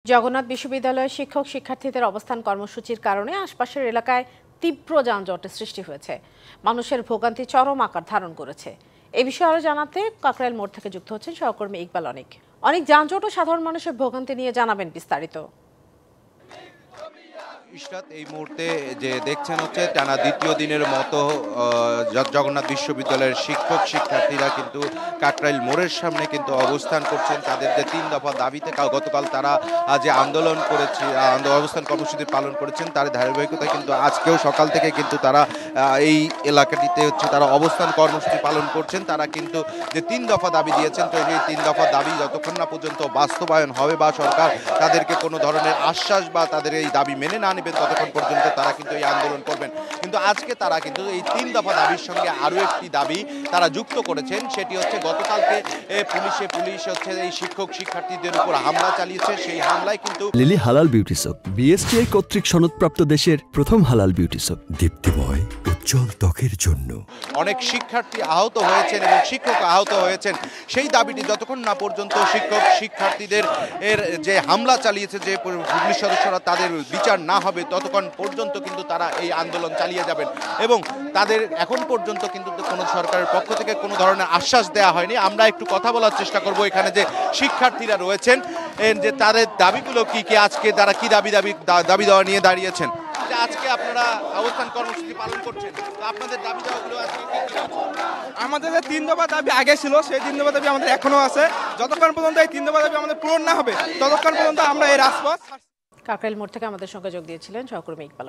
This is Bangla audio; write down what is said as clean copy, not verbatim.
জগন্নাথ বিশ্ববিদ্যালয়ের শিক্ষক শিক্ষার্থীদের অবস্থান কর্মসূচির কারণে আশপাশের এলাকায় তীব্র যানজটের সৃষ্টি হয়েছে। মানুষের ভোগান্তি চরম আকার ধারণ করেছে। এ বিষয়ে আরো জানাতে কাকরাইল মোড় থেকে যুক্ত হচ্ছেন সহকর্মী ইকবাল অনেক যানজট ও সাধারণ মানুষের ভোগান্তি নিয়ে জানাবেন বিস্তারিত। ইশরাত, এই মুহূর্তে যে দেখছেন হচ্ছে টানা দ্বিতীয় দিনের মতো জগন্নাথ বিশ্ববিদ্যালয়ের শিক্ষক শিক্ষার্থীরা কিন্তু কাকরাইল মোড়ের সামনে কিন্তু অবস্থান করছেন। তাদের যে 3 দফা দাবিতে গতকাল তারা যে আন্দোলন করেছে, অবস্থান কর্মসূচি পালন করেছেন, তার ধারাবাহিকতায় কিন্তু আজকেও সকাল থেকে কিন্তু তারা এই এলাকাটিতে হচ্ছে তারা অবস্থান কর্মসূচি পালন করছেন। তারা কিন্তু যে 3 দফা দাবি দিয়েছেন, তো এই 3 দফা দাবি যতক্ষণ না পর্যন্ত বাস্তবায়ন হবে বা সরকার তাদেরকে কোনো ধরনের আশ্বাস বা তাদের এই দাবি মেনে না নেবেন, ততক্ষণ পর্যন্ত তারা কিন্তু এই আন্দোলন করবেন। কিন্তু আজকে তারা কিন্তু এই 3 দফা দাবির সঙ্গে আরও একটি দাবি তারা যুক্ত করেছেন। সেটি হচ্ছে গতকালকে পুলিশ হচ্ছে এই শিক্ষক শিক্ষার্থীদের উপর হামলা চালিয়েছে। সেই হামলায় কিন্তু লিলি হালাল বিউটি সোপ, বিএসটিআই কর্তৃক সনদপ্রাপ্ত দেশের প্রথম হালাল বিউটি সোপ, দীপ্তিময় উজ্জ্বল ত্বকের জন্য। অনেক শিক্ষার্থী আহত হয়েছেন এবং শিক্ষক আহত হয়েছেন। সেই দাবিটি যতক্ষণ না পর্যন্ত শিক্ষক শিক্ষার্থীদের যে হামলা চালিয়েছে যে পুলিশ সদস্যরা, তাদের বিচার না হবে, ততক্ষণ পর্যন্ত কিন্তু তারা এই আন্দোলন চালিয়ে যাবেন। এবং তাদের এখন পর্যন্ত কিন্তু কোনো সরকারের পক্ষ থেকে কোনো ধরনের আশ্বাস দেওয়া হয়নি। আমরা একটু কথা বলার চেষ্টা করব এখানে যে শিক্ষার্থীরা রয়েছেন, যে তাদের দাবিগুলো কি কি, আজকে তারা কি দাবি দেওয়া নিয়ে দাঁড়িয়েছেন। আজকে আপনারা অবস্থান কর্মসূচি পালন করছেন, তো আপনাদের দাবি দেওয়াগুলো আজকে কি কি? আমাদের যে 3 দফা দাবি আগে ছিল, সেই 3 দফা দাবি আমাদের এখনো আছে। যতক্ষণ পর্যন্ত এই 3 দফা দাবি আমাদের পূরণ না হবে, ততক্ষণ পর্যন্ত আমরা এই রাজপথ। কাকরাইল মোড় থেকে আমাদের সঙ্গে যোগ দিয়েছিলেন সহকর্মী ইকবাল